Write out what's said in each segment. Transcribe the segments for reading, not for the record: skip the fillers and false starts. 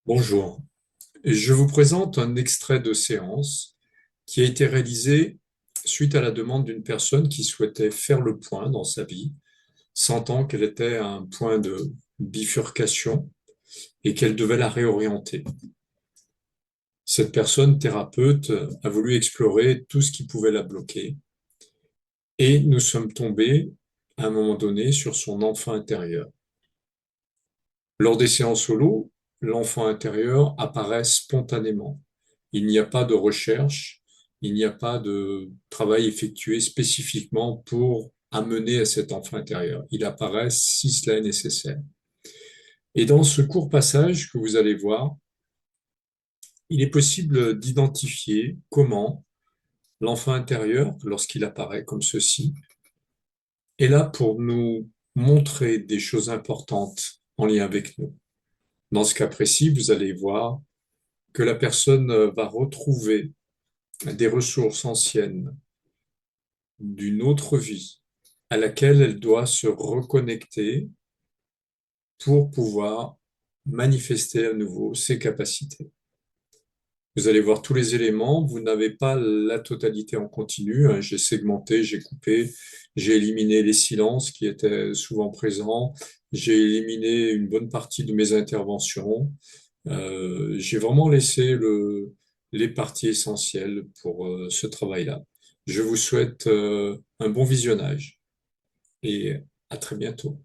Bonjour, je vous présente un extrait de séance qui a été réalisé suite à la demande d'une personne qui souhaitait faire le point dans sa vie, sentant qu'elle était à un point de bifurcation et qu'elle devait la réorienter. Cette personne thérapeute a voulu explorer tout ce qui pouvait la bloquer et nous sommes tombés à un moment donné sur son enfant intérieur. Lors des séances solo, l'enfant intérieur apparaît spontanément. Il n'y a pas de recherche, il n'y a pas de travail effectué spécifiquement pour amener à cet enfant intérieur. Il apparaît si cela est nécessaire. Et dans ce court passage que vous allez voir, il est possible d'identifier comment l'enfant intérieur, lorsqu'il apparaît comme ceci, est là pour nous montrer des choses importantes en lien avec nous. Dans ce cas précis, vous allez voir que la personne va retrouver des ressources anciennes d'une autre vie à laquelle elle doit se reconnecter pour pouvoir manifester à nouveau ses capacités. Vous allez voir tous les éléments, vous n'avez pas la totalité en continu, hein. J'ai segmenté, j'ai coupé, j'ai éliminé les silences qui étaient souvent présents, j'ai éliminé une bonne partie de mes interventions. J'ai vraiment laissé les parties essentielles pour ce travail-là. Je vous souhaite un bon visionnage et à très bientôt.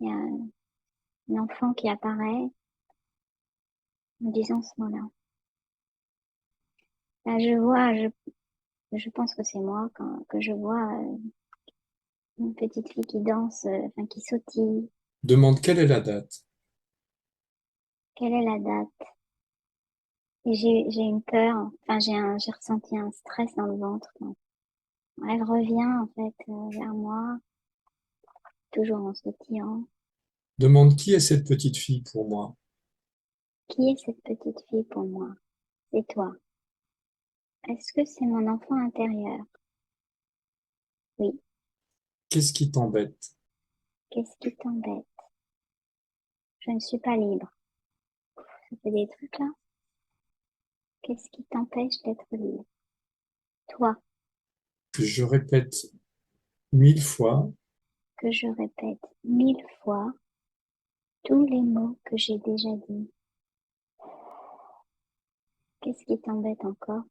Il y a un enfant qui apparaît en disant ce mot-là. Là, je pense que c'est moi que je vois une petite fille qui danse, enfin qui sautille. Demande quelle est la date. Quelle est la date? Et j'ai une peur, enfin j'ai ressenti un stress dans le ventre. Elle revient en fait vers moi, toujours en sautillant. Demande qui est cette petite fille pour moi. Qui est cette petite fille pour moi? C'est toi. Est-ce que c'est mon enfant intérieur? Oui. Qu'est-ce qui t'embête? Qu'est-ce qui t'embête? Je ne suis pas libre. Ça fait des trucs là. Qu'est-ce qui t'empêche d'être libre? Toi, Que je répète 1000 fois, que je répète 1000 fois tous les mots que j'ai déjà dit. Qu'est-ce qui t'embête encore?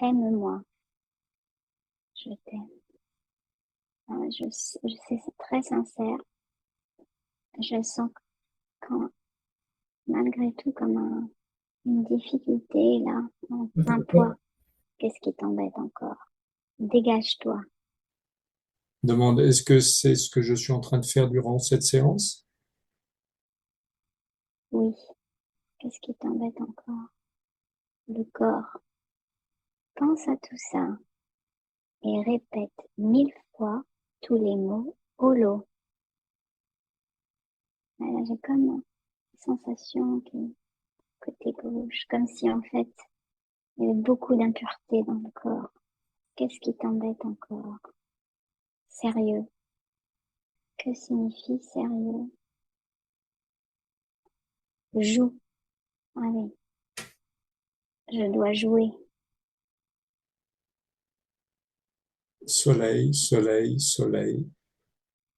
Aime-moi, je t'aime. C'est très sincère. Je sens quand, malgré tout comme une difficulté là, un poids. d'accord. Qu'est-ce qui t'embête encore? Dégage-toi. Demande est-ce que c'est ce que je suis en train de faire durant cette séance? Oui. Qu'est-ce qui t'embête encore? Le corps. Pense à tout ça et répète 1000 fois tous les mots holo. Voilà, j'ai comme une sensation qui côté gauche, comme si en fait il y avait beaucoup d'impureté dans le corps. Qu'est-ce qui t'embête encore? Sérieux. Que signifie sérieux? Joue. Allez, je dois jouer. Soleil, soleil, soleil.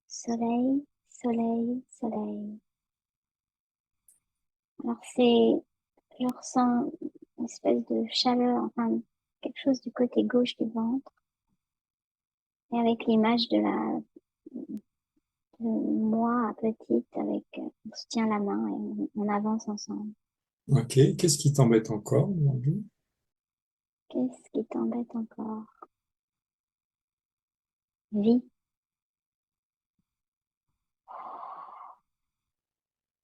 Soleil, soleil, soleil. Alors je ressens une espèce de chaleur, enfin quelque chose du côté gauche du ventre, et avec l'image de moi petite, avec on se tient la main et on avance ensemble. Ok, qu'est-ce qui t'embête encore aujourd'hui? Qu'est-ce qui t'embête encore? Vie.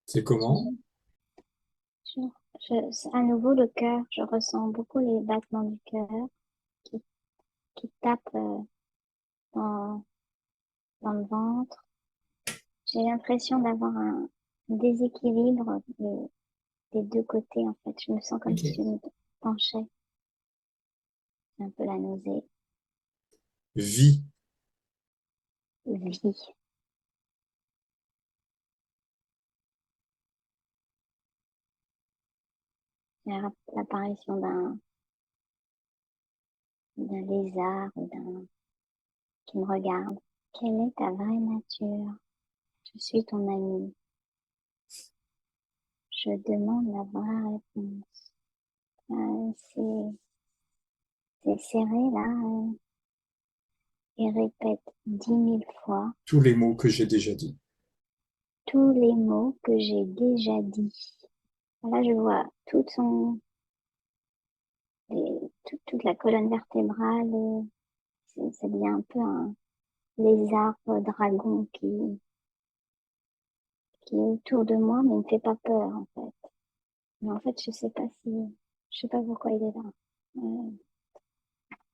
C'est comment? Je, à nouveau le cœur, je ressens beaucoup les battements du cœur qui, qui tapent dans, dans le ventre. J'ai l'impression d'avoir un déséquilibre des deux côtés, en fait. Je me sens comme si je Ok. me penchais. C'est un peu la nausée. Vie. Vie. L'apparition d'un lézard ou d'un qui me regarde. Quelle est ta vraie nature? Je suis ton ami. Je demande la vraie réponse. C'est serré là et répète 10 000 fois Tous les mots que j'ai déjà dit. tous les mots que j'ai déjà dit. Là, je vois toute la colonne vertébrale. Ça devient un peu un lézard dragon qui est autour de moi, mais il me fait pas peur en fait. Mais en fait, je sais pas pourquoi il est là. Euh,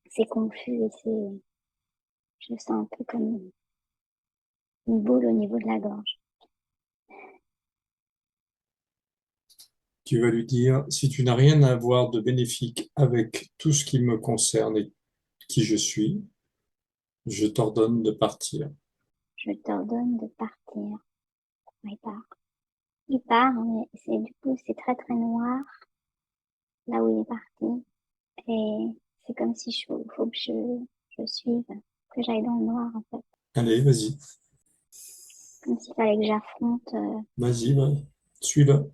c'est confus et je sens un peu comme une boule au niveau de la gorge. Tu vas lui dire, si tu n'as rien à voir de bénéfique avec tout ce qui me concerne et qui je suis, je t'ordonne de partir. Je t'ordonne de partir. Il part. Il part, mais du coup, c'est très très noir là où il est parti. Et c'est comme si faut que je suive, que j'aille dans le noir en fait. Allez, vas-y, Comme s'il fallait que j'affronte. vas-y, va. Suis-le.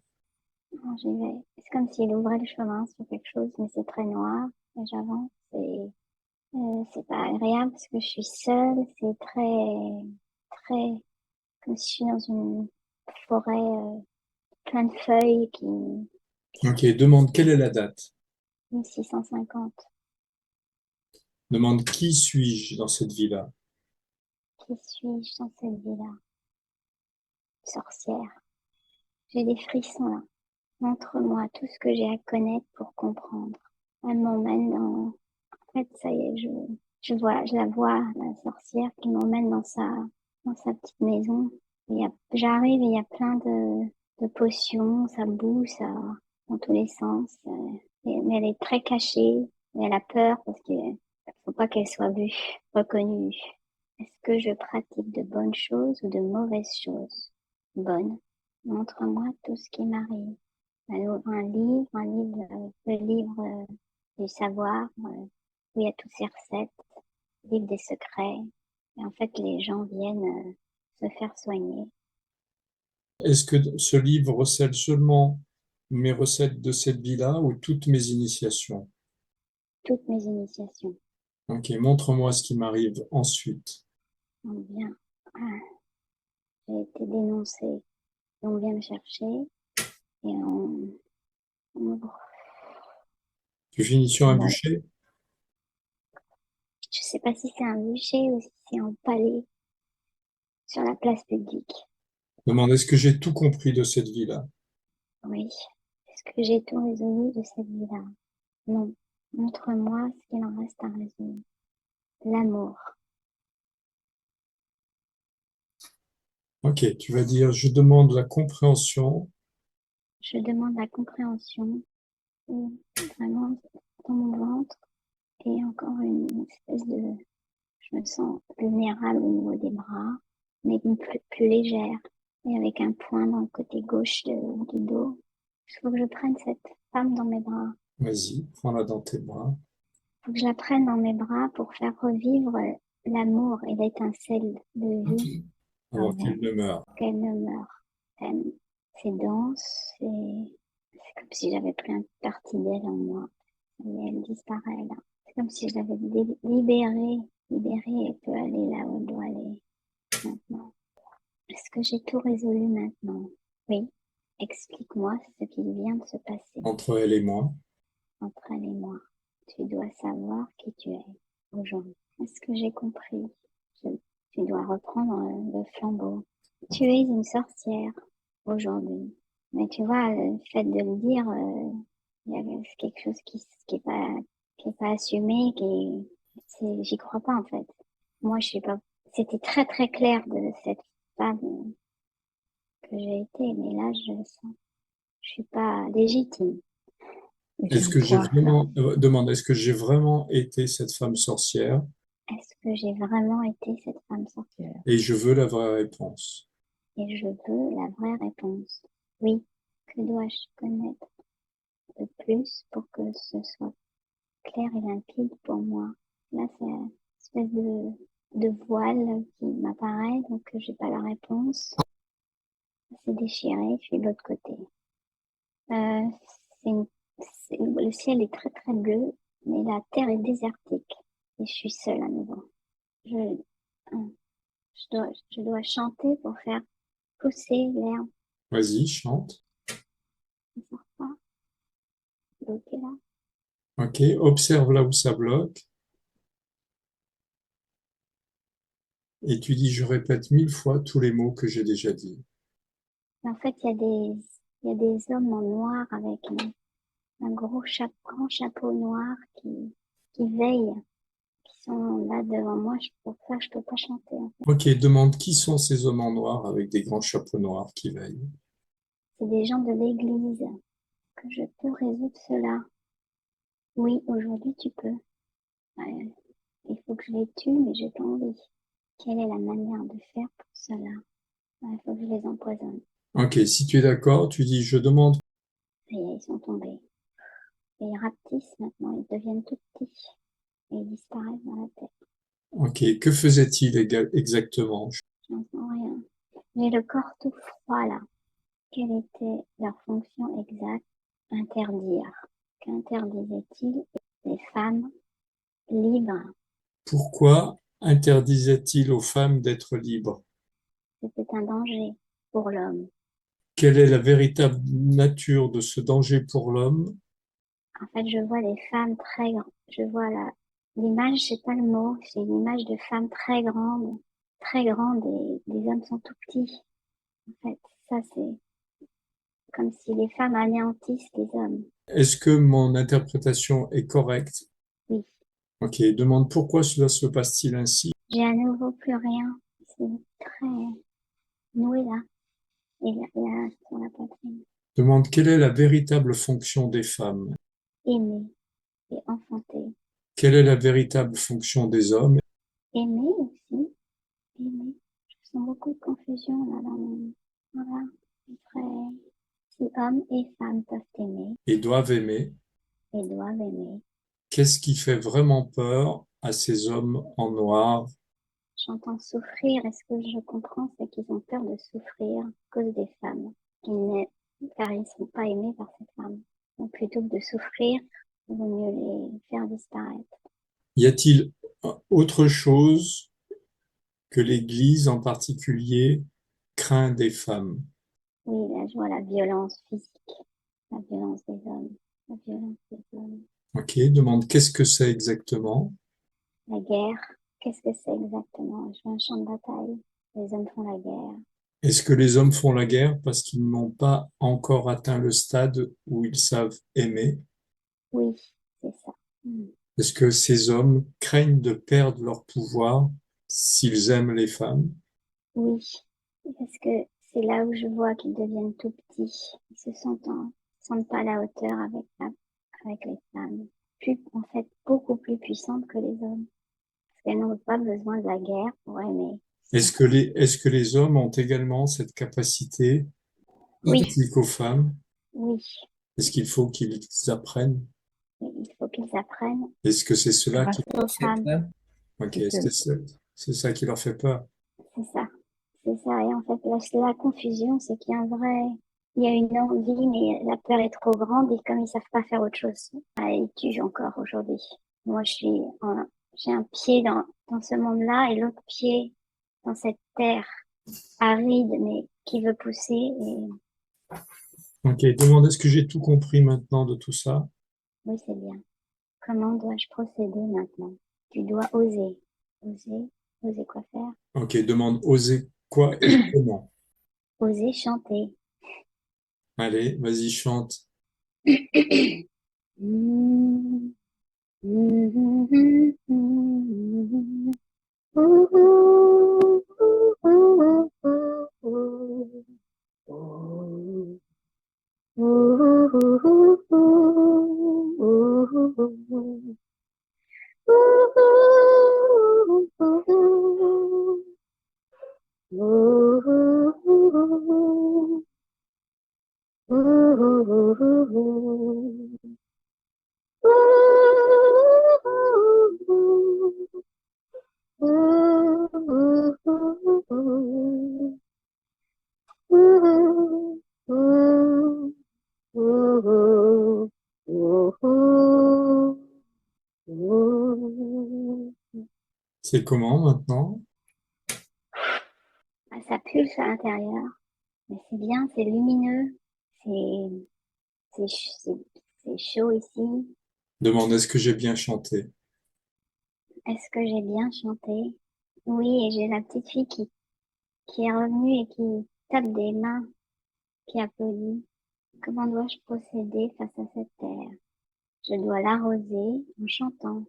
Non, j'y vais. C'est comme s'il ouvrait le chemin sur quelque chose, mais c'est très noir. Et j'avance. C'est pas agréable parce que je suis seule. C'est très, comme si je suis dans une forêt plein de feuilles Ok, demande quelle est la date. 1650. Demande qui suis-je dans cette vie-là. Qui suis-je dans cette vie-là? Sorcière. J'ai des frissons là. Montre-moi tout ce que j'ai à connaître pour comprendre. Elle m'emmène dans... En fait, ça y est, je la vois, la sorcière qui m'emmène dans sa petite maison. J'arrive et il y a plein de potions, ça bouge, ça, dans tous les sens. Mais elle est très cachée, et elle a peur parce que faut pas qu'elle soit vue, reconnue. Est-ce que je pratique de bonnes choses ou de mauvaises choses? Bonnes. Montre-moi tout ce qui m'arrive. Un livre, le livre du savoir, où il y a toutes ces recettes, le livre des secrets. Et en fait, les gens viennent se faire soigner. Est-ce que ce livre recèle seulement mes recettes de cette vie-là ou toutes mes initiations? Toutes mes initiations. Ok, montre-moi ce qui m'arrive ensuite. On vient, ah, j'ai été dénoncée. On vient me chercher et on- Tu finis sur un voilà. bûcher? Je sais pas si c'est un bûcher ou si c'est un palais sur la place publique. Demande, est-ce que j'ai tout compris de cette vie-là? Oui. Est-ce que j'ai tout résolu de cette vie-là? Non. Montre-moi ce qu'il en reste à résoudre. L'amour. Ok, tu vas dire, je demande la compréhension. Je demande la compréhension, vraiment dans mon ventre et encore une espèce de... Je me sens vulnérable au niveau des bras, mais plus légère et avec un point dans le côté gauche du dos. Il faut que je prenne cette femme dans mes bras. Vas-y, prends-la dans tes bras. Il faut que je la prenne dans mes bras pour faire revivre l'amour et l'étincelle de Ok. vie en Avant qu'il elle, ne meure. qu'elle ne meure. Elle- C'est dense, c'est comme si j'avais pris une partie d'elle en moi. Et elle disparaît là. C'est comme si je l'avais libérée et peut aller là où elle doit aller maintenant. Est-ce que j'ai tout résolu maintenant? Oui. Explique-moi ce qui vient de se passer Entre elle et moi. entre elle et moi. Tu dois savoir qui tu es aujourd'hui. Est-ce que j'ai compris? Tu dois reprendre le flambeau. Tu es une sorcière aujourd'hui. Mais tu vois, le fait de le dire, il y a quelque chose qui est pas assumé, j'y crois pas en fait. Moi, je suis pas, c'était très très clair de cette femme que j'ai été, mais là, je le sens. Je suis pas légitime. Est-ce Viens que j'ai quoi faire? vraiment, demande, est-ce que j'ai vraiment été cette femme sorcière? Est-ce que j'ai vraiment été cette femme sorcière? Et je veux la vraie réponse. Et je veux la vraie réponse. Oui. Que dois-je connaître de plus pour que ce soit clair et limpide pour moi? Là, c'est une espèce de voile qui m'apparaît, donc j'ai pas la réponse. C'est déchiré, je suis de l'autre côté. Euh, c'est une- le ciel est très très bleu, mais la terre est désertique. Et je suis seule à nouveau. Je, hein, je dois chanter pour faire pousser l'herbe. Vas-y, chante. Ça sort pas, bloqué là. Ok, observe là où ça bloque. Et tu dis, je répète 1000 fois tous les mots que j'ai déjà dit. Mais en fait, il y a des hommes en noir avec un grand chapeau noir qui veillent, qui sont là devant moi. Pour ça, je peux pas chanter, en fait. Ok, demande qui sont ces hommes en noir avec des grands chapeaux noirs qui veillent. C'est des gens de l'église que je peux résoudre cela. Oui, aujourd'hui, tu peux. Il faut que je les tue, mais j'ai pas envie. Quelle est la manière de faire pour cela? Il faut que je les empoisonne. Ok, si tu es d'accord, tu dis, je demande. Ça y est, ils sont tombés. Et ils rapetissent maintenant, ils deviennent tout petits. Et ils disparaissent dans la terre. Ok, que faisait-il exactement? J'en sens rien. J'ai le corps tout froid là. Quelle était leur fonction exacte? Interdire. Qu'interdisaient-ils les femmes libres? Pourquoi interdisait-il aux femmes d'être libres? C'était un danger pour l'homme. Quelle est la véritable nature de ce danger pour l'homme? En fait, je vois les femmes je vois l'image, c'est pas le mot, c'est l'image de femmes très grandes et les hommes sont tout petits. En fait, ça c'est comme si les femmes anéantissent les hommes. Est-ce que mon interprétation est correcte? Oui. Ok, demande pourquoi cela se passe-t-il ainsi? J'ai à nouveau plus rien. C'est très noué là. Et là, sur la poitrine. Demande quelle est la véritable fonction des femmes? Aimer et enfanter. Quelle est la véritable fonction des hommes? Aimer aussi. Aimer. Je sens beaucoup de confusion là dans mon... Voilà. Après, si hommes et femmes peuvent aimer Et doivent aimer? et doivent aimer, Qu'est-ce qui fait vraiment peur à ces hommes en noir? j'entends souffrir et ce que je comprends, c'est qu'ils ont peur de souffrir à cause des femmes, car ils ne sont pas aimés par ces femmes. Donc plutôt que de souffrir, il vaut mieux les faire disparaître. Y a-t-il autre chose que l'Église en particulier craint des femmes? Oui, là, je vois la violence physique, la violence des hommes, la violence des hommes. Ok, demande qu'est-ce que c'est exactement? La guerre, qu'est-ce que c'est exactement? Je vois un champ de bataille. Les hommes font la guerre. Est-ce que les hommes font la guerre parce qu'ils n'ont pas encore atteint le stade où ils savent aimer? Oui, c'est ça. Hmm. Est-ce que ces hommes craignent de perdre leur pouvoir s'ils aiment les femmes? Oui, parce que c'est là où je vois qu'ils deviennent tout petits. Ils sentent pas à la hauteur avec les femmes. En fait, beaucoup plus puissantes que les hommes. Parce qu'elles n'ont pas besoin de la guerre pour aimer. Est-ce que les hommes ont également cette capacité Oui, identique aux femmes? oui, Est-ce qu'il faut qu'ils apprennent? oui, il faut qu'ils apprennent Est-ce que c'est cela grâce qui... aux femmes. Ok, c'est ça qui leur fait peur. C'est ça. C'est ça. Et en fait, la confusion, c'est qu'il y a il y a une envie, mais la peur est trop grande et comme ils savent pas faire autre chose, ils tuent encore aujourd'hui. Moi, j'ai un pied dans ce monde-là et l'autre pied dans cette terre aride, mais qui veut pousser. Et Ok, demande est-ce que j'ai tout compris maintenant de tout ça? oui, c'est bien. Comment dois-je procéder maintenant? Tu dois oser. Oser. Oser quoi faire? Ok, demande oser quoi et comment? Oser chanter. Allez, vas-y, chante. C'est comment maintenant? Ah, ça pulse à l'intérieur, mais c'est bien, c'est lumineux, c'est c'est chaud ici. Demande, est-ce que j'ai bien chanté? Est-ce que j'ai bien chanté? Oui, et j'ai la petite fille qui est revenue et qui tape des mains, qui applaudit. Comment dois-je procéder face à cette terre? Je dois l'arroser en chantant.